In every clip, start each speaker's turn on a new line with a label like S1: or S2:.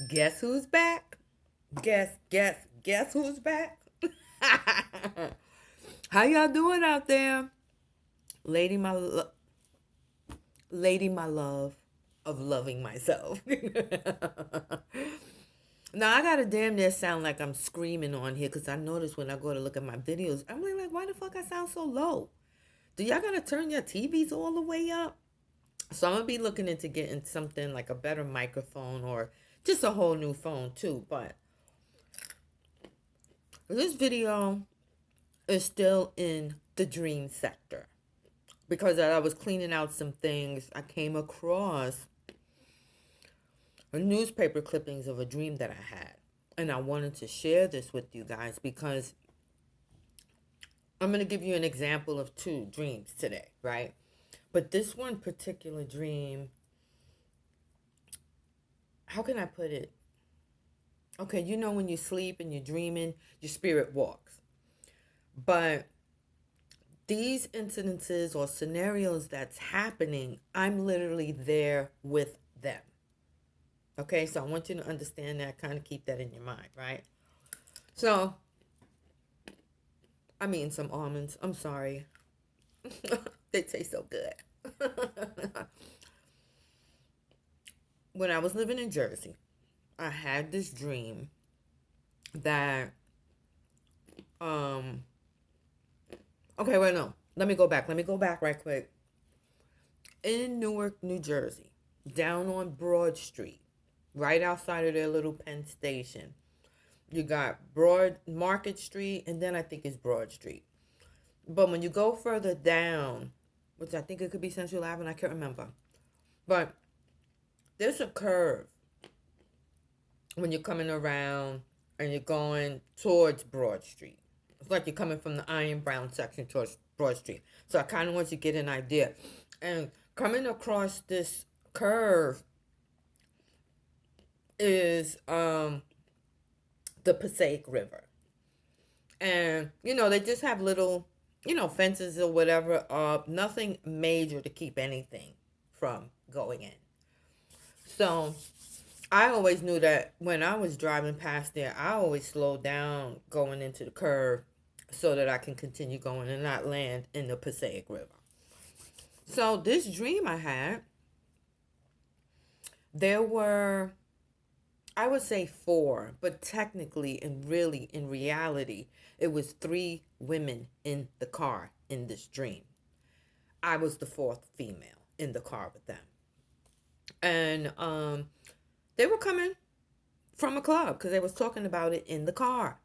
S1: Guess who's back? Guess who's back? How y'all doing out there? Lady my lo- Lady my love of loving myself. Now I gotta damn near sound like I'm screaming on here because I notice when I go to look at my videos, I'm like, why the fuck I sound so low? Do y'all gotta turn your TVs all the way up? So I'm gonna be looking into getting something like a better microphone or just a whole new phone too. But this video is still in the dream sector because as I was cleaning out some things, I came across a newspaper clippings of a dream that I had. And I wanted to share this with you guys because I'm going to give you an example of two dreams today, right? But this one particular dream, how can I put it? Okay, you know when you sleep and you're dreaming, your spirit walks. But these incidences or scenarios that's happening, I'm literally there with them. Okay, so I want you to understand that, kind of keep that in your mind, right? So, I'm eating some almonds. I'm sorry. They taste so good. When I was living in Jersey, I had this dream that, um, okay, wait, no. Let me go back. Let me go back right quick. In Newark, New Jersey, down on Broad Street, right outside of their little Penn Station, you got Broad Market Street, and then I think it's Broad Street. But when you go further down, which I think it could be Central Avenue, I can't remember. But there's a curve when you're coming around and you're going towards Broad Street. It's like you're coming from the Iron Brown section towards Broad Street. So I kind of want you to get an idea. And coming across this curve is the Passaic River. And, they just have little, fences or whatever up. Nothing major to keep anything from going in. So I always knew that when I was driving past there, I always slowed down going into the curve so that I can continue going and not land in the Passaic River. So this dream I had, there were, I would say four, but technically and really in reality, it was three women in the car in this dream. I was the fourth female in the car with them. And they were coming from a club because they was talking about it in the car.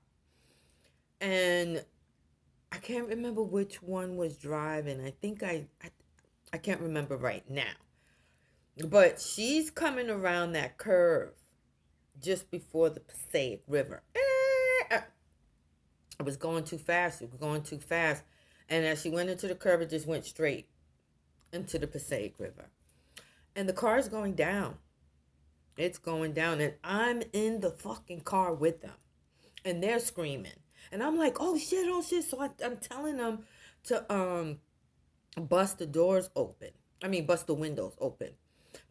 S1: And I can't remember which one was driving. I think I can't remember right now. But she's coming around that curve just before the Passaic River. I was going too fast. It was going too fast. And as she went into the curve, it just went straight into the Passaic River. And the car is going down. It's going down. And I'm in the fucking car with them. And they're screaming. And I'm like, oh shit, oh shit. So I'm telling them to bust the doors open. I mean, bust the windows open.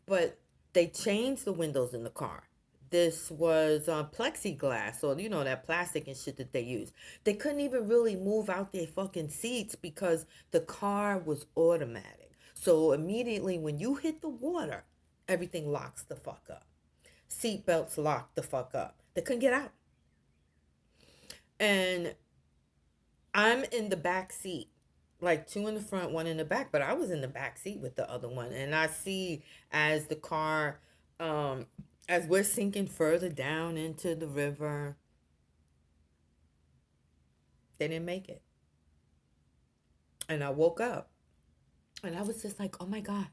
S1: But they changed the windows in the car. This was plexiglass, or that plastic and shit that they use. They couldn't even really move out their fucking seats because the car was automatic. So immediately when you hit the water, everything locks the fuck up. Seat belts locked the fuck up. They couldn't get out. And I'm in the back seat, like two in the front, one in the back, but I was in the back seat with the other one. And I see as the car, as we're sinking further down into the river, they didn't make it. And I woke up and I was just like, oh my God.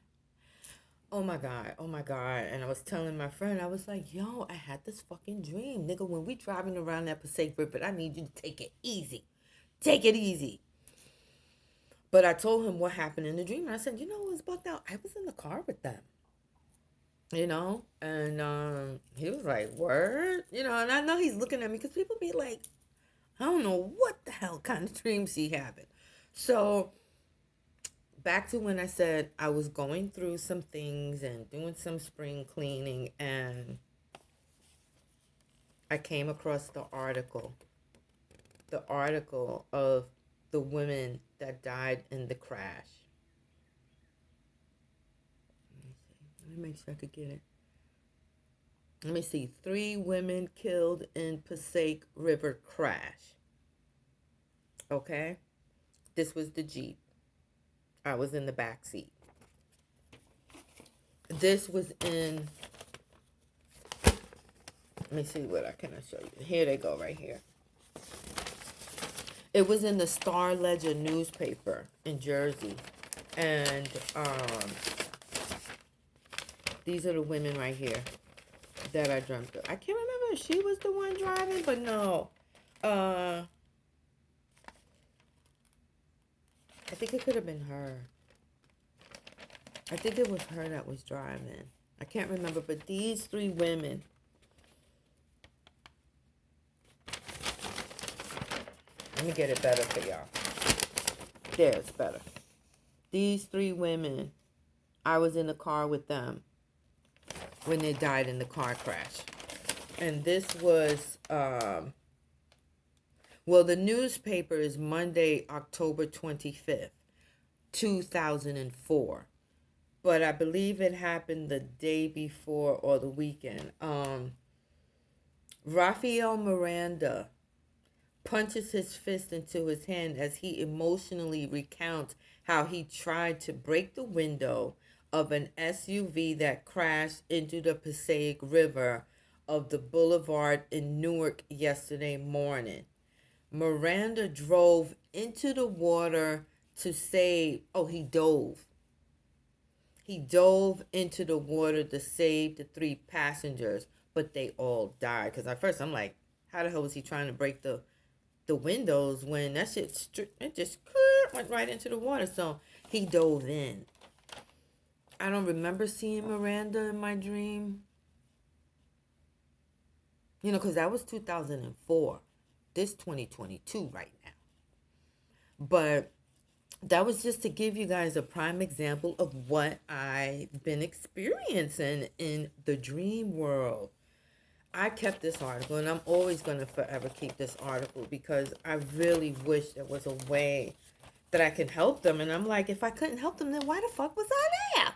S1: Oh my God, oh my God. And I was telling my friend, I was like, yo, I had this fucking dream. Nigga, when we driving around that Passaic River, I need you to take it easy. Take it easy. But I told him what happened in the dream. And I said, it was bugged out. I was in the car with them. And he was like, word? And I know he's looking at me because people be like, I don't know what the hell kind of dreams he having. So back to when I said I was going through some things and doing some spring cleaning, and I came across the article of the women that died in the crash. Let me make sure I could get it. Let me see. 3 women killed in Passaic River crash. Okay? This was the Jeep. I was in the back seat. This was in, let me see what I can show you. Here they go right here. It was in the Star Ledger newspaper in Jersey. And these are the women right here that I dreamt of. I can't remember if she was the one driving, but no. I think it could have been her. I think it was her that was driving. I can't remember, but these 3 women. Let me get it better for y'all. There, it's better. These 3 women, I was in the car with them when they died in the car crash. And this was, well, the newspaper is Monday, October 25th, 2004. But I believe it happened the day before or the weekend. Rafael Miranda punches his fist into his hand as he emotionally recounts how he tried to break the window of an SUV that crashed into the Passaic River of the boulevard in Newark yesterday morning. Miranda drove into the water to save, he dove. He dove into the water to save the 3 passengers, but they all died. Because at first I'm like, how the hell was he trying to break the windows when that shit, it just went right into the water? So he dove in. I don't remember seeing Miranda in my dream. Because that was 2004. This 2022 right now. But that was just to give you guys a prime example of what I've been experiencing in the dream world. I kept this article, and I'm always going to forever keep this article because I really wish there was a way that I could help them. And I'm like, if I couldn't help them, then why the fuck was I there?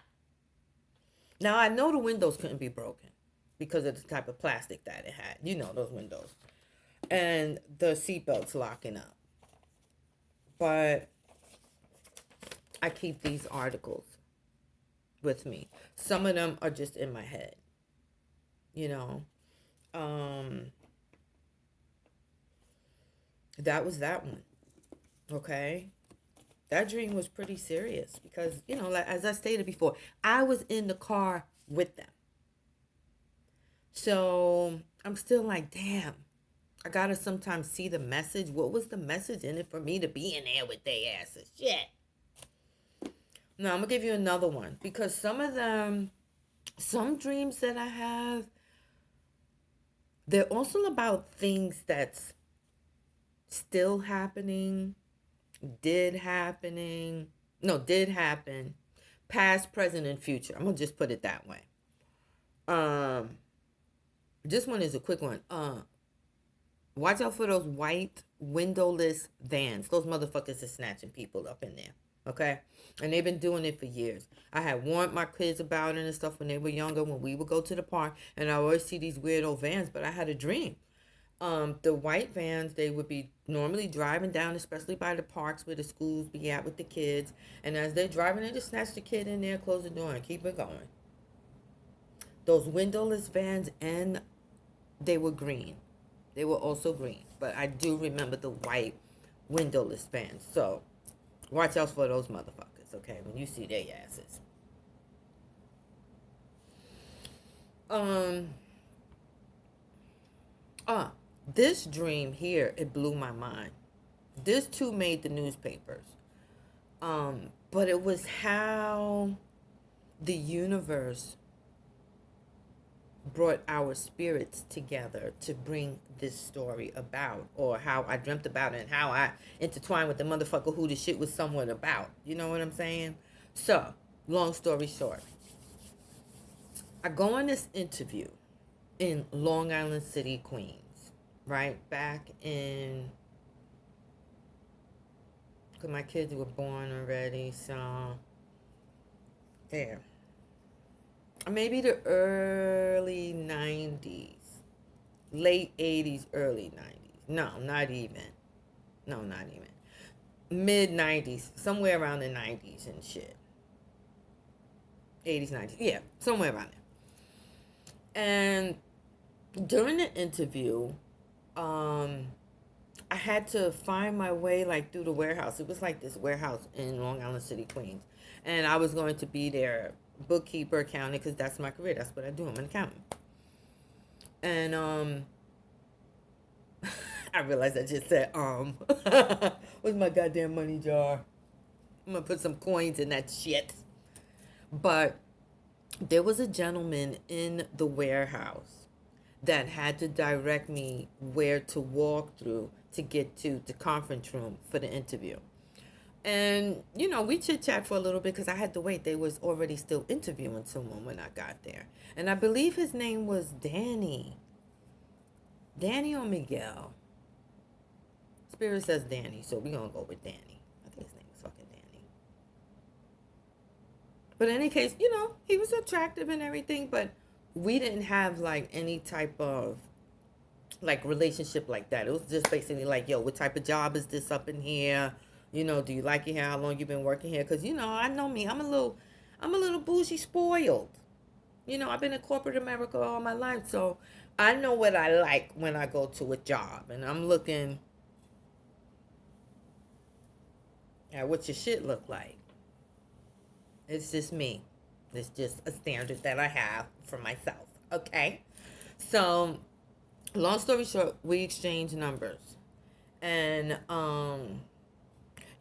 S1: Now, I know the windows couldn't be broken because of the type of plastic that it had. Those windows. And the seatbelts locking up. But I keep these articles with me. Some of them are just in my head. That was that one. Okay? That dream was pretty serious because, like as I stated before, I was in the car with them. So I'm still like, damn, I gotta sometimes see the message. What was the message in it for me to be in there with their asses? Shit. Now I'm gonna give you another one because some dreams that I have, they're also about things that's still happening, did happen, past, present, and future. I'm gonna just put it that way. This one is a quick one. Watch out for those white windowless vans. Those motherfuckers are snatching people up in there. Okay? And they've been doing it for years. I had warned my kids about it and stuff when they were younger, when we would go to the park, and I always see these weird old vans, but I had a dream. The white vans, they would be normally driving down, especially by the parks where the schools be at with the kids. And as they're driving, they just snatch the kid in there, close the door, and keep it going. Those windowless vans, and they were green. They were also green. But I do remember the white windowless vans. So, watch out for those motherfuckers, okay, when you see their asses. This dream here, it blew my mind. This too made the newspapers. But it was how the universe brought our spirits together to bring this story about, or how I dreamt about it and how I intertwined with the motherfucker who the shit was somewhat about. You know what I'm saying? So, long story short, I go on this interview in Long Island City, Queens, right? Back in, because my kids were born already, so there. Maybe the early 90s, late 80s, early 90s. No, not even. No, not even. Mid 90s, somewhere around the 90s and shit. 80s, 90s. Yeah, somewhere around there. And during the interview, um, I had to find my way like through the warehouse. It was like this warehouse in Long Island City, Queens. And I was going to be their bookkeeper, accountant, because that's my career. That's what I do. I'm an accountant. And I realized I just said, where's my goddamn money jar? I'm gonna put some coins in that shit. But there was a gentleman in the warehouse that had to direct me where to walk through to get to the conference room for the interview. And, you know, we chit chat for a little bit because I had to wait. They was already still interviewing someone when I got there. And I believe his name was Danny. Danny or Miguel. Spirit says Danny, so we're going to go with Danny. I think his name is fucking Danny. But in any case, you know, he was attractive and everything, but we didn't have like any type of like relationship like that. It was just basically like, yo, what type of job is this up in here? You know, do you like it here? How long you been working here? Because, you know, I know me. I'm a little bougie spoiled. You know, I've been in corporate America all my life, so I know what I like when I go to a job. And I'm looking at what your shit look like. It's just me. It's just a standard that I have for myself. Okay? So, long story short, we exchanged numbers. And,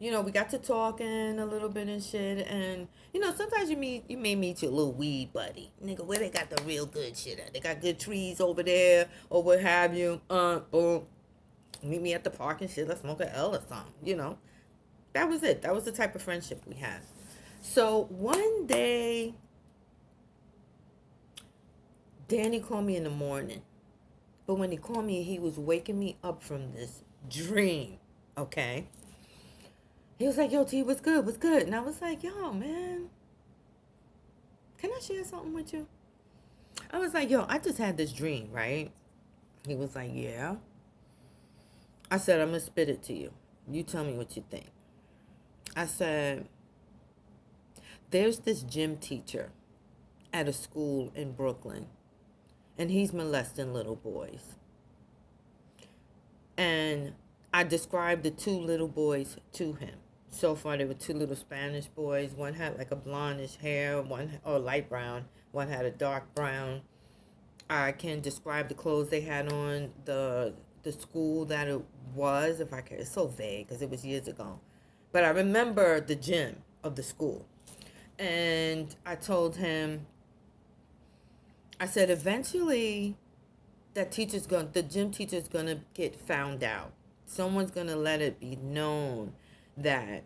S1: you know, we got to talking a little bit and shit. And, you know, sometimes you may meet your little weed buddy. Nigga, where they got the real good shit at? They got good trees over there or what have you. Boom. Meet me at the park and shit. Let's smoke a L or something, you know. That was it. That was the type of friendship we had. So one day, Danny called me in the morning. But when he called me, he was waking me up from this dream. Okay? He was like, yo, T, what's good? What's good? And I was like, yo, man, can I share something with you? I was like, yo, I just had this dream, right? He was like, yeah. I said, I'm going to spit it to you. You tell me what you think. I said, there's this gym teacher at a school in Brooklyn, and he's molesting little boys. And I described the two little boys to him. So far, there were two little Spanish boys. One had like a blondish hair, one or light brown. One had a dark brown. I can describe the clothes they had on, the school that it was, if I can. It's so vague because it was years ago. But I remember the gym of the school. And I told him, I said, eventually the gym teacher's gonna get found out. Someone's gonna let it be known that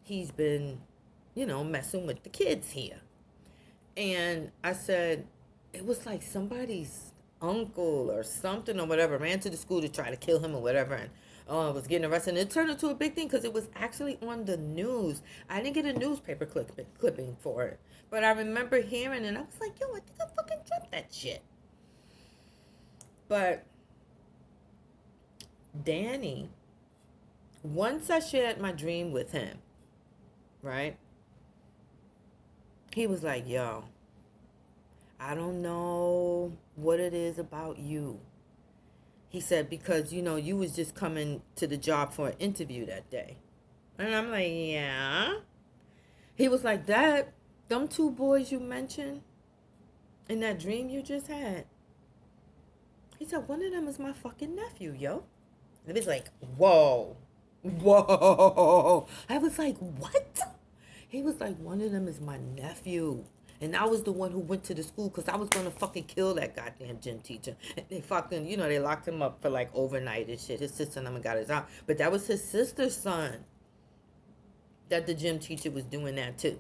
S1: he's been, you know, messing with the kids here. And I said, it was like somebody's uncle or something or whatever ran to the school to try to kill him or whatever, and was getting arrested. And it turned into a big thing because it was actually on the news. I didn't get a newspaper clipping for it, but I remember hearing it, and I was like, yo, I think I fucking jumped that shit. But Danny, once I shared my dream with him, right? He was like, yo, I don't know what it is about you. He said, because, you know, you was just coming to the job for an interview that day. And I'm like, yeah. He was like, them two boys you mentioned in that dream you just had. He said, one of them is my fucking nephew, yo. And it was like, whoa. I was like, what? He was like, one of them is my nephew. And I was the one who went to the school because I was going to fucking kill that goddamn gym teacher. And they fucking, you know, they locked him up for like overnight and shit. His sister and them got his out. But that was his sister's son that the gym teacher was doing that too.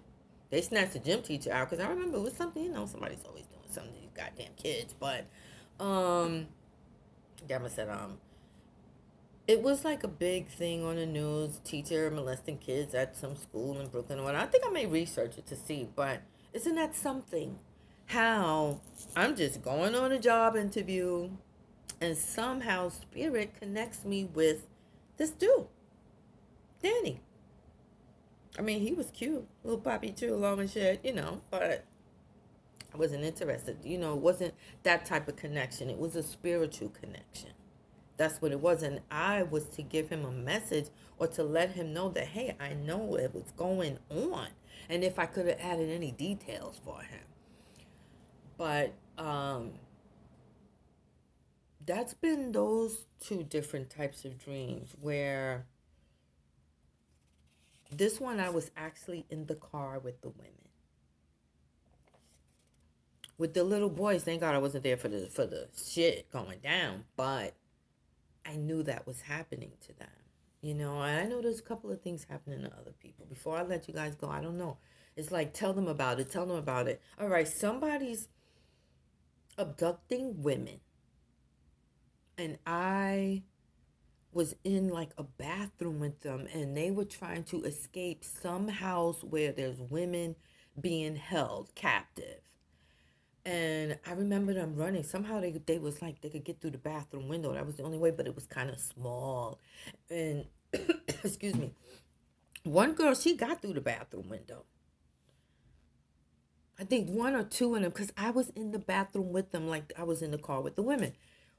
S1: They snatched the gym teacher out because I remember it was something, you know, somebody's always doing something to these goddamn kids. But Um, Gamma said, it was like a big thing on the news. Teacher molesting kids at some school in Brooklyn. Or I think I may research it to see, but isn't that something? How I'm just going on a job interview, and somehow spirit connects me with this dude, Danny. I mean, he was cute, little poppy too, long and shit, but I wasn't interested. It wasn't that type of connection. It was a spiritual connection. That's what it was. And I was to give him a message or to let him know that, hey, I know what was going on. And if I could have added any details for him. But that's been those two different types of dreams where this one I was actually in the car with the women. With the little boys, thank God I wasn't there for the shit going down, but I knew that was happening to them. And I know there's a couple of things happening to other people. Before I let you guys go, I don't know. It's like, tell them about it. Tell them about it. All right, somebody's abducting women. And I was in like a bathroom with them, and they were trying to escape some house where there's women being held captive. And I remember them running. Somehow they was like they could get through the bathroom window. That was the only way, but it was kind of small. And excuse me. One girl, she got through the bathroom window. I think one or two of them, because I was in the bathroom with them, like I was in the car with the women.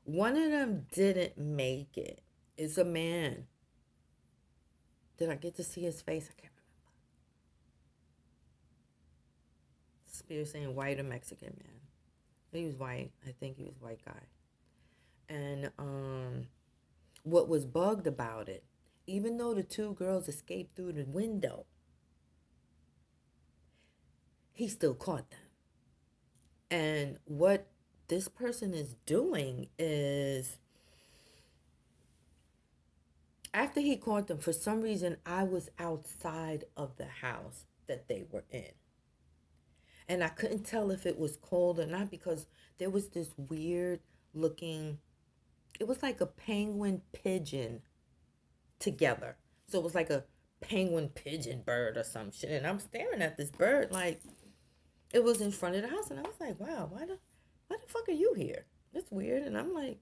S1: One of them didn't make it. It's a man. Did I get to see his face? I can't remember. Spirit saying white or Mexican man. He was white. I think he was a white guy. And what was bugged about it, even though the two girls escaped through the window, he still caught them. And what this person is doing is, after he caught them, for some reason, I was outside of the house that they were in. And I couldn't tell if it was cold or not because there was this weird looking, it was like a penguin pigeon together. So it was like a penguin pigeon bird or some shit. And I'm staring at this bird like it was in front of the house. And I was like, wow, why the fuck are you here? That's weird. And I'm like,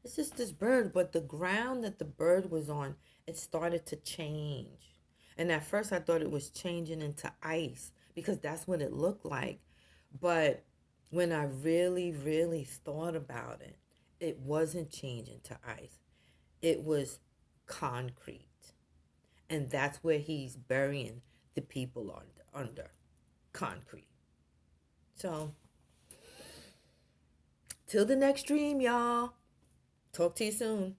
S1: it's just this bird. But the ground that the bird was on, it started to change. And at first I thought it was changing into ice because that's what it looked like. But when I really, really thought about it, it wasn't changing to ice. It was concrete. And that's where he's burying the people under concrete. So, till the next dream, y'all. Talk to you soon.